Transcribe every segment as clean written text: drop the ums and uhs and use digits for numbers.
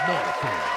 Smarterfan.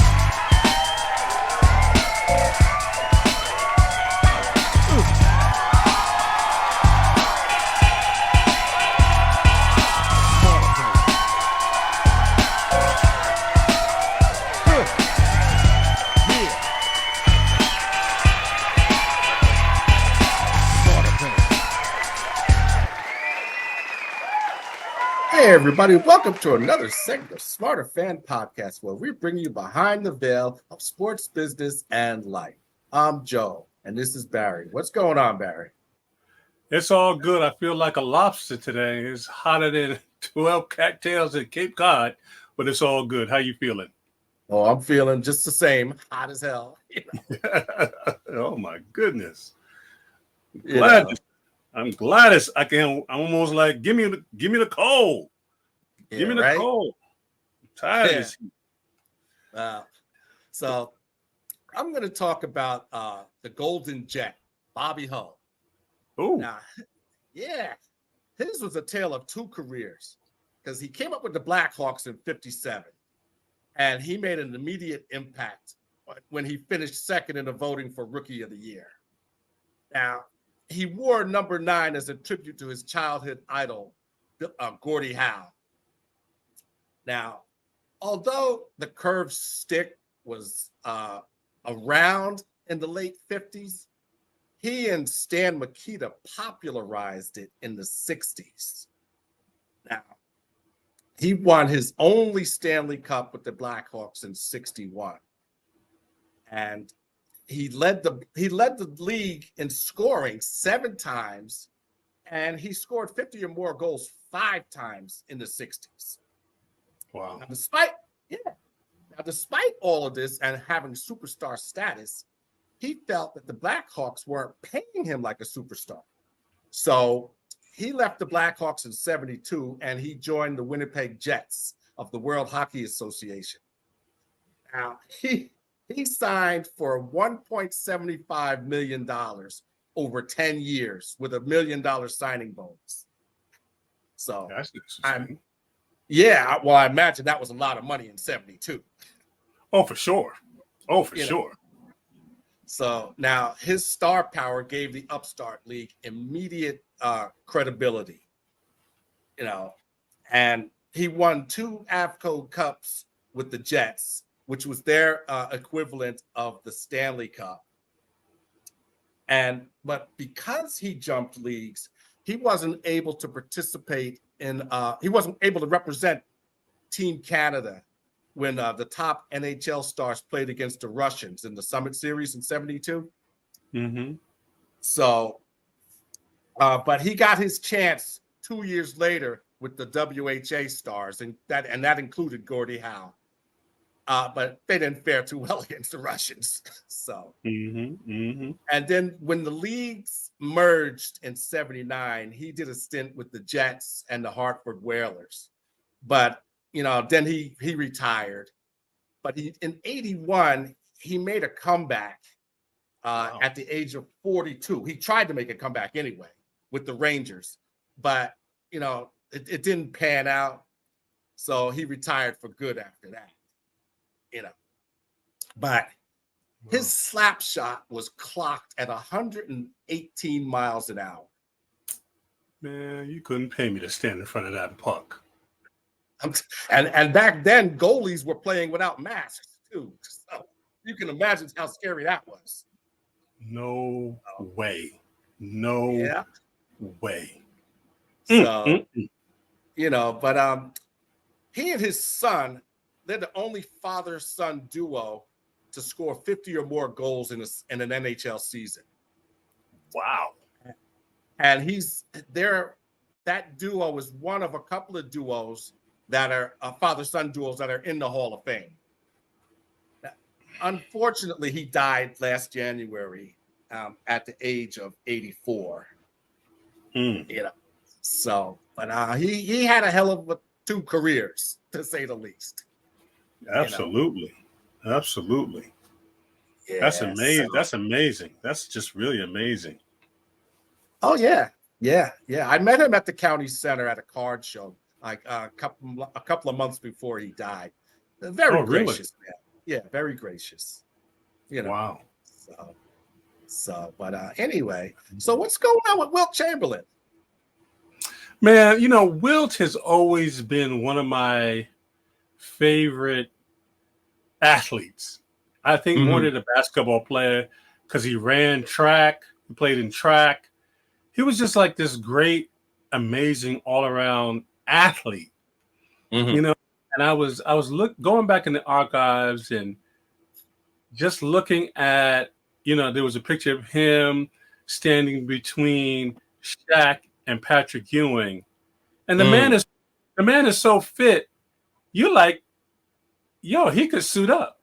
Hey everybody, welcome to another segment of Smarterfan podcast where we bring you behind the veil of sports, business, and life. I'm Joe, and this is Barry. What's going on, Barry? It's all good. I feel like a lobster today. It's hotter than 12 cocktails at Cape Cod, but it's all good. How you feeling? Oh, I'm feeling just the same, hot as hell. Oh my goodness. I'm I'm glad it's I'm almost like give me the cold. Yeah, Give me the right? cold. I'm tired of this heat. So I'm going to talk about the Golden Jet, Bobby Hull. Oh, Now, yeah, his was a tale of two careers because he came up with the Blackhawks in 57, and he made an immediate impact when he finished second in the voting for Rookie of the Year. Now, he wore number 9 as a tribute to his childhood idol, Gordie Howe. Now, although the curved stick was around in the late 50s, he and Stan Mikita popularized it in the 60s. Now, he won his only Stanley Cup with the Blackhawks in 61. And he led the league in scoring 7 times, and he scored 50 or more goals 5 times in the 60s. wow. Now, despite all of this and having superstar status, he felt that the Blackhawks weren't paying him like a superstar. So he left the Blackhawks in 72 and he joined the Winnipeg Jets of the World Hockey Association. Now, he signed for $1.75 million over 10 years with $1 million signing bonus. So That's interesting. I imagine that was a lot of money in 72. Oh, for sure. Sure. So now his star power gave the upstart league immediate credibility, and he won 2 AFCO Cups with the Jets, which was their equivalent of the Stanley Cup. But because he jumped leagues, he wasn't able to participate he wasn't able to represent Team Canada when the top NHL stars played against the Russians in the Summit Series in 72. Mm-hmm. So, but he got his chance 2 years later with the WHA stars, and that included Gordie Howe. But they didn't fare too well against the Russians. So, And then when the leagues merged in 79, he did a stint with the Jets and the Hartford Whalers. But, then he retired. But in 81, he made a comeback at the age of 42. He tried to make a comeback anyway with the Rangers. But, it didn't pan out. So he retired for good after that. But his slap shot was clocked at 118 miles an hour. Man, you couldn't pay me to stand in front of that puck. And back then, goalies were playing without masks too. So you can imagine how scary that was. No way. No way. So, but he and his son, they're the only father-son duo to score 50 or more goals in an NHL season. Wow. And that duo is one of a couple of duos that are father-son duos that are in the Hall of Fame. Unfortunately, he died last January at the age of 84. So, but he had a hell of 2 careers, to say the least. Absolutely. Absolutely. Yeah, that's amazing. That's amazing. That's just really amazing. Oh, yeah. I met him at the county center at a card show, like a couple of months before he died. Very Oh, really? gracious man. Yeah, very gracious. You know. Wow. But anyway, so what's going on with Wilt Chamberlain? Man, Wilt has always been one of my favorite athletes. I think more than a basketball player because he ran track, he played in track. He was just like this great, amazing all-around athlete. And I was going back in the archives and just looking at, there was a picture of him standing between Shaq and Patrick Ewing. And the man is so fit. You're like, yo, he could suit up.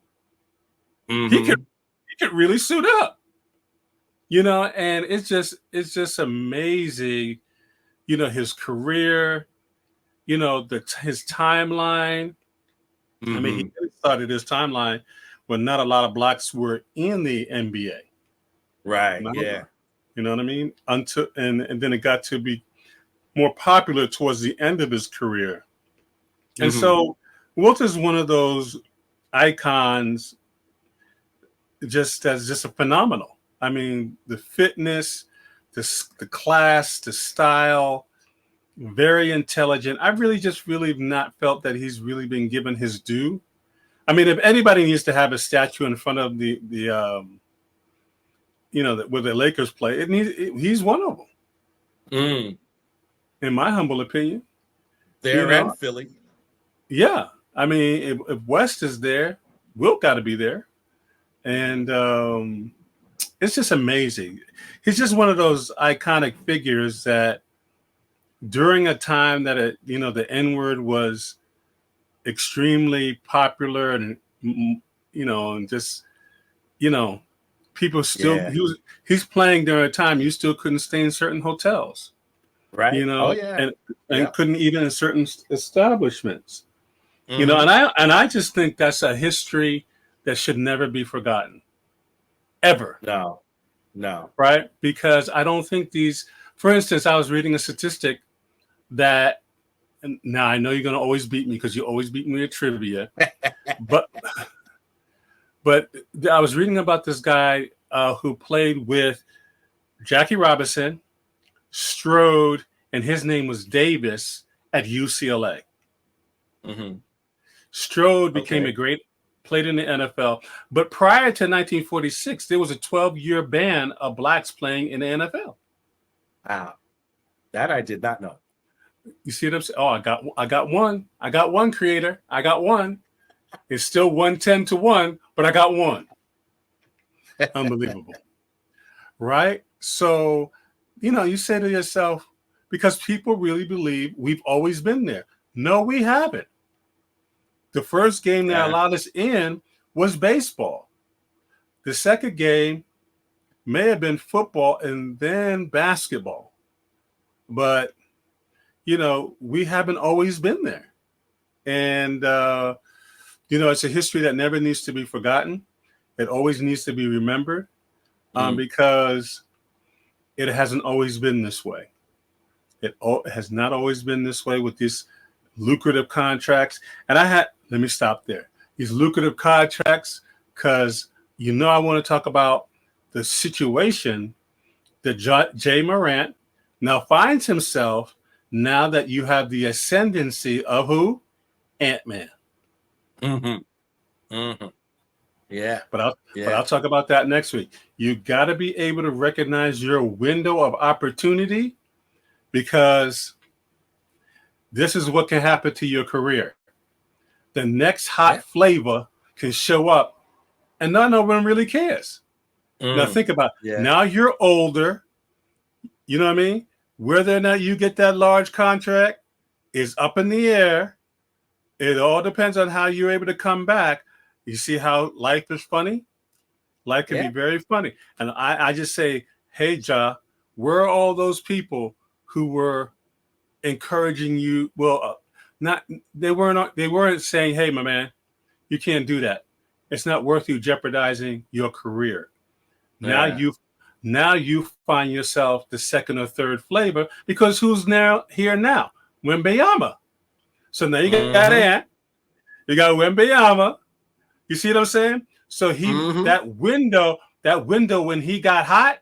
He could really suit up. And it's just amazing, his career, his timeline. I mean, he started his timeline when not a lot of blacks were in the NBA. Right. Yeah. You know what I mean? Until and then it got to be more popular towards the end of his career. And so Wilt is one of those icons that's just a phenomenal. I mean, the fitness, the class, the style, very intelligent. I've really not felt that he's really been given his due. I mean, if anybody needs to have a statue in front of the where the Lakers play, he's one of them. In my humble opinion. There and Philly. Yeah. I mean, if West is there, Wilt got to be there. And it's just amazing. He's just one of those iconic figures that during a time that the N-word was extremely popular and and just people still he's playing during a time you still couldn't stay in certain hotels. Right. And couldn't eat in certain establishments. And I just think that's a history that should never be forgotten. Ever. No. Right? Because I don't think for instance, I was reading a statistic that, and now I know you're going to always beat me because you always beat me at trivia, but I was reading about this guy who played with Jackie Robinson, Strode, and his name was Davis at UCLA. Strode became played in the NFL, but prior to 1946, there was a 12-year ban of blacks playing in the NFL. Wow, that I did not know. You see what I'm saying? Oh, I got one, creator. I got one. It's still 110-1, but I got one. Unbelievable. Right? So, you say to yourself, because people really believe we've always been there. No, we haven't. The first game that allowed us in was baseball. The second game may have been football and then basketball. But, we haven't always been there. And, it's a history that never needs to be forgotten. It always needs to be remembered because it hasn't always been this way. It has not always been this way with these lucrative contracts. And let me stop there. These lucrative contracts, because I want to talk about the situation that Jay Morant now finds himself now that you have the ascendancy of who? Ant-Man. Yeah. But I'll talk about that next week. You got to be able to recognize your window of opportunity because this is what can happen to your career. The next hot flavor can show up and no one really cares. Now think about it. Now you're older. You know what I mean? Whether or not you get that large contract is up in the air. It all depends on how you're able to come back. You see how life is funny? Life can be very funny. And I just say, hey, Ja, where are all those people who were encouraging you? Well, they weren't saying, hey, my man, you can't do that. It's not worth you jeopardizing your career. Yeah. Now you find yourself the second or third flavor because who's now here now? Wembanyama. So now you got Ant. You got Wembanyama. You see what I'm saying? So that window when he got hot,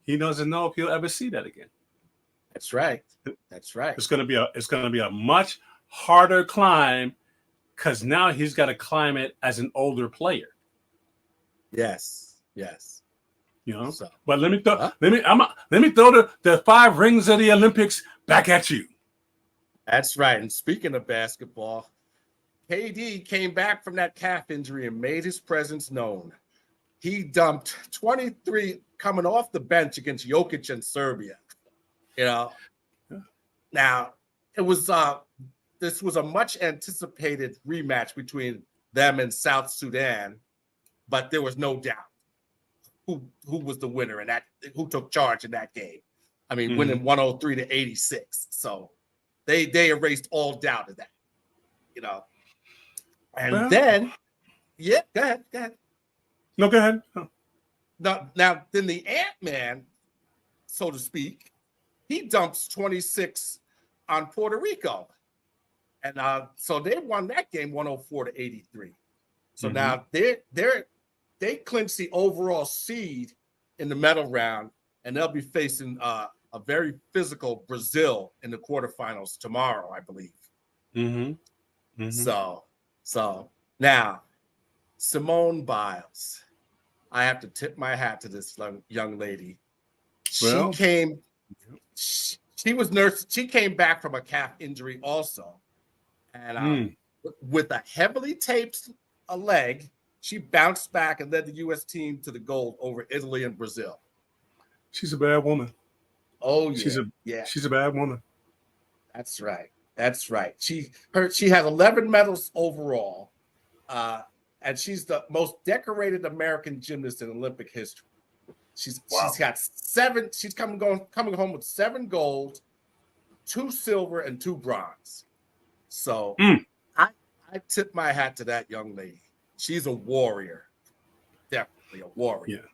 he doesn't know if he'll ever see that again. That's right. That's right. It's gonna be a much harder climb because now he's got to climb it as an older player. Yes. Yes. You know. So, but let me throw the 5 rings of the Olympics back at you. That's right. And speaking of basketball, KD came back from that calf injury and made his presence known. He dumped 23 coming off the bench against Jokic and Serbia. You know, now it was this was a much anticipated rematch between them and South Sudan, but there was no doubt who was the winner and who took charge in that game. I mean, winning 103-86. So they erased all doubt of that. You know, and then go ahead. No, go ahead. Oh. Now then the Ant-Man, so to speak, he dumps 26 on Puerto Rico. And so they won that game 104-83. So now they clinched the overall seed in the medal round, and they'll be facing a very physical Brazil in the quarterfinals tomorrow, I believe. So now Simone Biles. I have to tip my hat to this young lady. She was nursed. She came back from a calf injury also. And with a heavily taped leg, she bounced back and led the U.S. team to the gold over Italy and Brazil. She's a bad woman. Oh, yeah. She's a bad woman. That's right. That's right. She has 11 medals overall. And she's the most decorated American gymnast in Olympic history. She's got 7. She's coming home with 7 gold, 2 silver, and 2 bronze. So I tip my hat to that young lady. She's a warrior, definitely a warrior.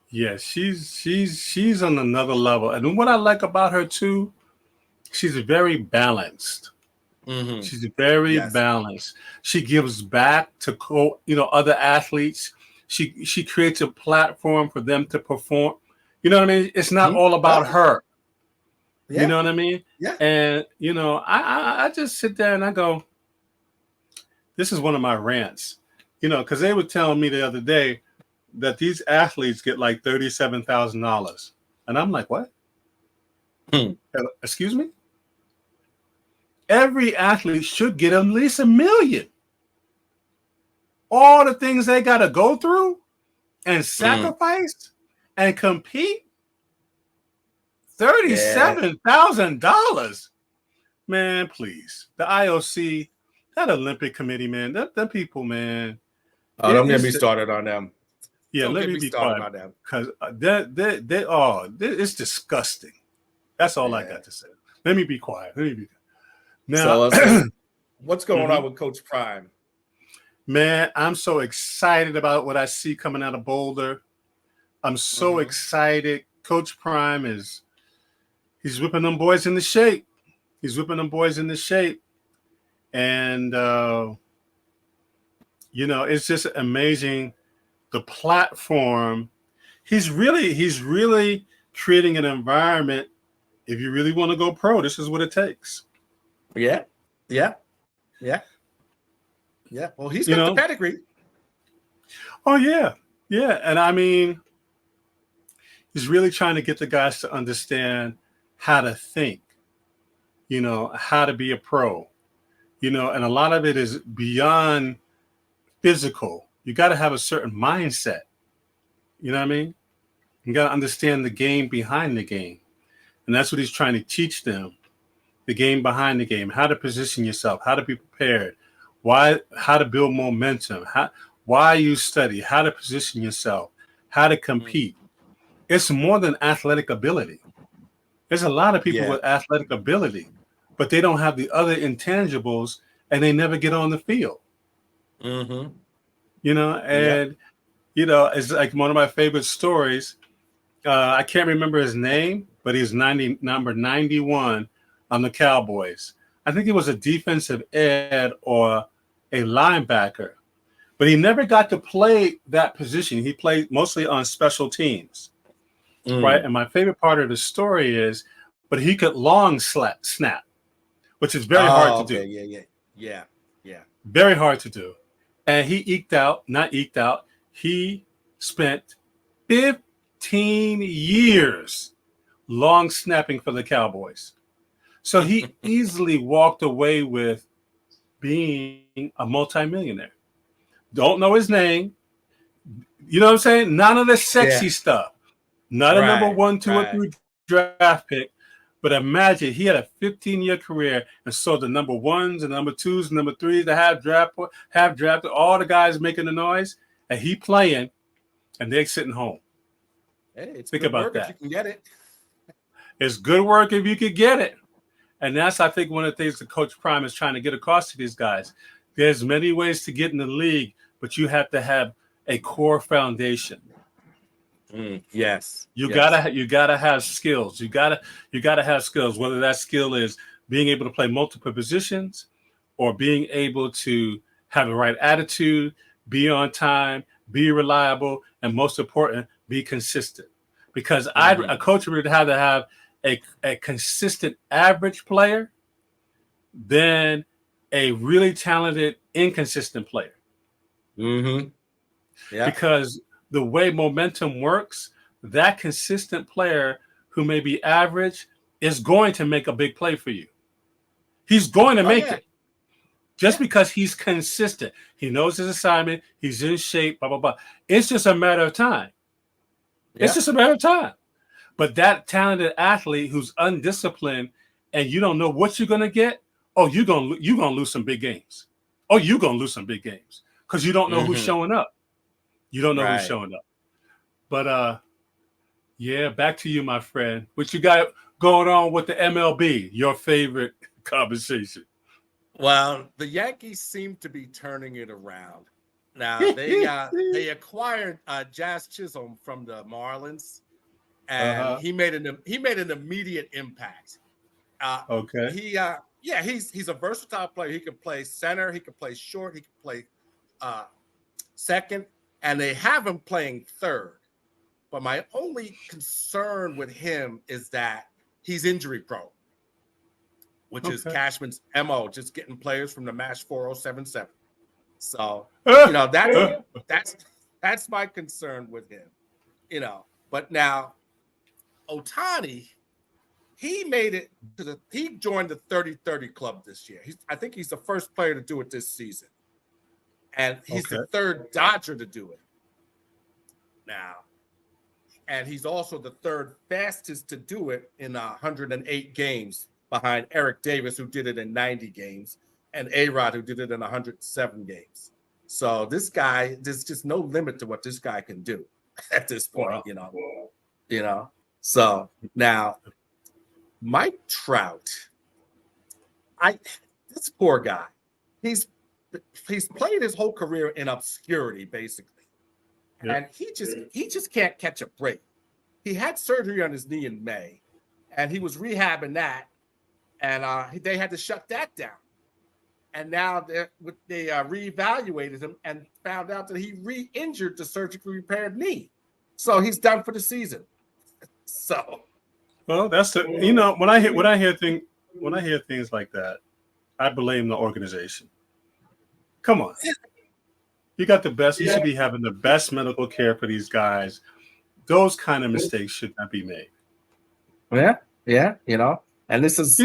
Yeah. She's on another level. And what I like about her too, she's very balanced. She's very balanced. She gives back to other athletes. She creates a platform for them to perform. You know what I mean? It's not all about her. Yeah. You know what I mean? Yeah. And I just sit there and I go, this is one of my rants. Because they were telling me the other day that these athletes get like $37,000, and I'm like, what? Excuse me? Every athlete should get at least $1 million. All the things they got to go through and sacrifice and compete. $37,000. Man, please. The IOC, that Olympic committee, man, that people, man. Oh, don't get me started on them. Yeah, let me be quiet on them. Because it's disgusting. That's all I got to say. Let me be quiet. Now, what's going on with Coach Prime? Man, I'm so excited about what I see coming out of Boulder. I'm so excited. Coach Prime he's whipping them boys into shape. And, it's just amazing. The platform, he's really creating an environment. If you really want to go pro, this is what it takes. Yeah. Well, he's got the pedigree. Oh, yeah. Yeah. And I mean, he's really trying to get the guys to understand how to think, how to be a pro, and a lot of it is beyond physical. You got to have a certain mindset. You know what I mean? You got to understand the game behind the game. And that's what he's trying to teach them. The game behind the game, how to position yourself, how to be prepared, how to build momentum, why you study, how to position yourself, how to compete. It's more than athletic ability. There's a lot of people with athletic ability, but they don't have the other intangibles and they never get on the field. It's like one of my favorite stories. I can't remember his name, but he's number 91 on the Cowboys. I think he was a defensive end or a linebacker, but he never got to play that position. He played mostly on special teams, right? And my favorite part of the story is, but he could long snap, which is very hard to do. Yeah. Very hard to do. And he he spent 15 years long snapping for the Cowboys. So he easily walked away with being a multimillionaire. Don't know his name. You know what I'm saying? None of the sexy stuff. Not a number 1, 2, or 3 draft pick. But imagine he had a 15-year career and saw the number 1s and number 2s and number 3s that have drafted, all the guys making the noise, and he playing, and they're sitting home. Hey, it's Think good about work that. if you can get it. It's good work if you could get it. And that's, I think, one of the things that Coach Prime is trying to get across to these guys. There's many ways to get in the league, but you have to have a core foundation. Yes. You gotta have skills. You gotta have skills, whether that skill is being able to play multiple positions or being able to have the right attitude, be on time, be reliable, and most important, be consistent. Because a coach would have to have a consistent average player than a really talented inconsistent player. Yeah. Because the way momentum works, that consistent player who may be average is going to make a big play for you. He's going to make it. Just because he's consistent. He knows his assignment. He's in shape, blah, blah, blah. It's just a matter of time. It's just a matter of time. But that talented athlete who's undisciplined and you don't know what you're going to get, you're going to lose some big games. You're going to lose some big games because you don't know who's showing up. You don't know who's showing up. But, back to you, my friend. What you got going on with the MLB, your favorite conversation? Well, the Yankees seem to be turning it around. Now, they acquired Jazz Chisholm from the Marlins, and he made an immediate impact. He's a versatile player. He can play center, he can play short, he can play second, and they have him playing third. But my only concern with him is that he's injury prone, which is Cashman's MO, just getting players from the MASH 4077. So, that's my concern with him, But now, Ohtani, he made it he joined the 30-30 club this year. I think he's the first player to do it this season. And he's the third Dodger to do it now. And he's also the third fastest to do it in 108 games behind Eric Davis, who did it in 90 games, and A-Rod, who did it in 107 games. So this guy, there's just no limit to what this guy can do at this point, So now, Mike Trout, this poor guy, he's played his whole career in obscurity, basically. And he just can't catch a break. He had surgery on his knee in May, and he was rehabbing that, and they had to shut that down. And now they reevaluated him and found out that he re-injured the surgically repaired knee, so he's done for the season. Well, that's when I hear things like that, I blame the organization. Come on. You got the best. You should be having the best medical care for these guys. Those kind of mistakes should not be made. Yeah. And this is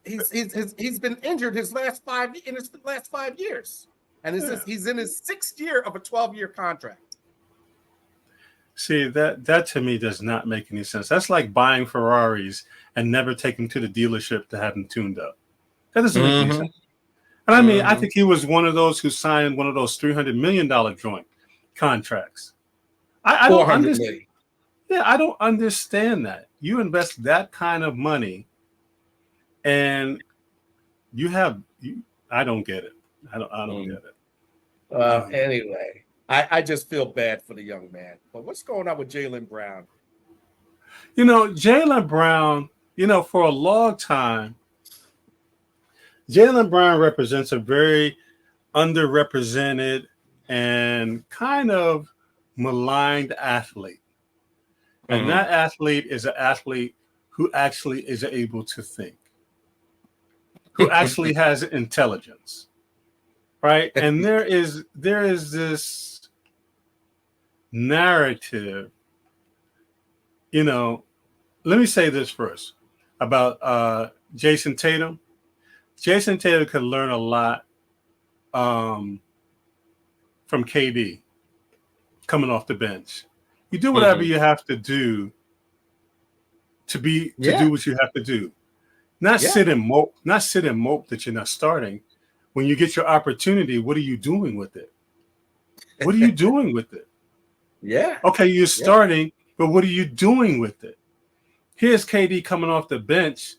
he's been injured his last 5 years, and he's in his 6th year of a 12-year contract. See, that to me does not make any sense. That's like buying Ferraris and never taking to the dealership to have them tuned up. That doesn't make any sense. And I mean, I think he was one of those who signed one of those $300 million joint contracts. I don't understand. Yeah, I don't understand that. You invest that kind of money, and I don't get it. I don't get it. Anyway, I just feel bad for the young man. But what's going on with Jalen Brown? Jalen Brown, for a long time, Jalen Brown represents a very underrepresented and kind of maligned athlete. And that athlete is an athlete who actually is able to think, who actually has intelligence, right? And there is this narrative, let me say this first about Jason Tatum. Jason Tatum could learn a lot from KD coming off the bench. You do whatever you have to do to do what you have to do. Not sit and mope that you're not starting. When you get your opportunity, what are you doing with it? What are you doing with it? Yeah. Okay, you're starting, but what are you doing with it? Here's KD coming off the bench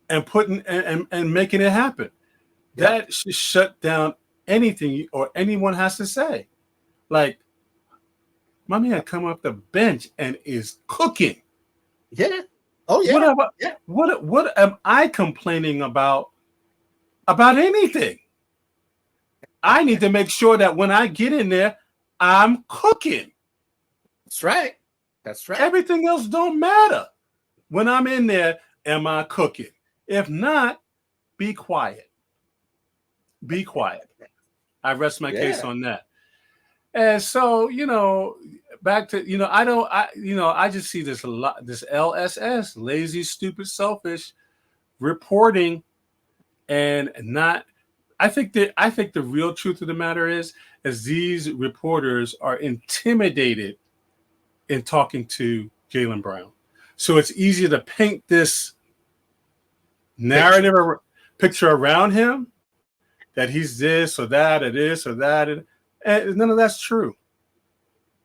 and putting and making it happen. That should shut down anything or anyone has to say. Like, my man come off the bench and is cooking. Yeah. Oh yeah. What am I complaining about anything? I need to make sure that when I get in there, I'm cooking. That's right. That's right. Everything else don't matter. When I'm in there, am I cooking? If not, be quiet. Be quiet. I rest my case on that. And so, back to, I just see this a lot, this LSS, lazy, stupid, selfish reporting and not, I think the real truth of the matter is these reporters are intimidated in talking to Jalen Brown. So it's easier to paint this narrative picture around him that he's this or that or this or that. And none of that's true.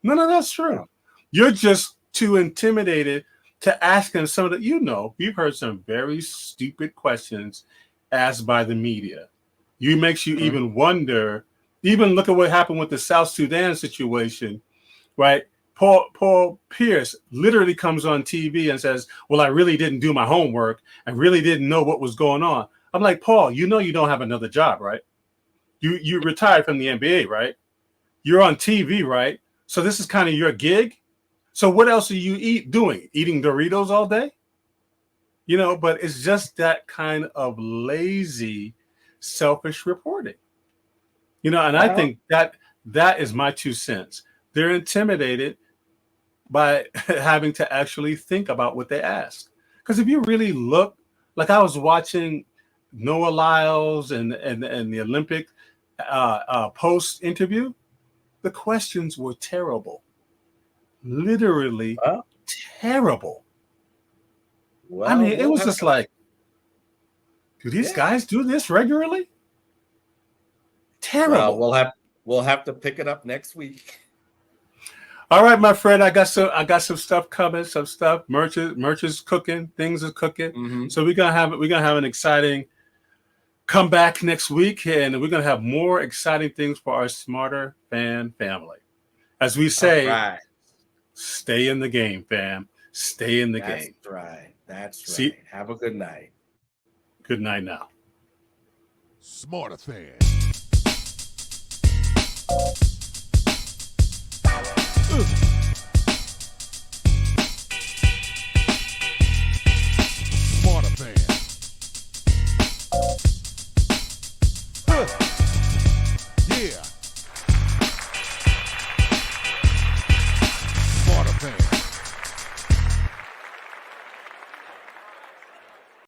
None of that's true. You're just too intimidated to ask him some of the, you've heard some very stupid questions asked by the media. Makes you even wonder, even look at what happened with the South Sudan situation, right? Paul Pierce literally comes on TV and says, well, I really didn't do my homework. I really didn't know what was going on. I'm like, Paul, you don't have another job, right? You retired from the NBA, right? You're on TV, right? So this is kind of your gig. So what else are you doing? Eating Doritos all day? But it's just that kind of lazy, selfish reporting. And I think that is my 2 cents. They're intimidated by having to actually think about what they ask. Because if you really look, like I was watching Noah Lyles and the Olympic post interview, the questions were terrible, literally terrible. Well, I mean, it was just like, do these guys do this regularly? Terrible. We'll have to pick it up next week. All right, my friend, I got some stuff coming, some stuff. Merch is cooking, things are cooking. Mm-hmm. So we're gonna have an exciting comeback next week, and we're gonna have more exciting things for our Smarterfan family. As we say, stay in the game, fam. Stay in the game. That's right. That's right. Have a good night. Good night now. Smarterfan.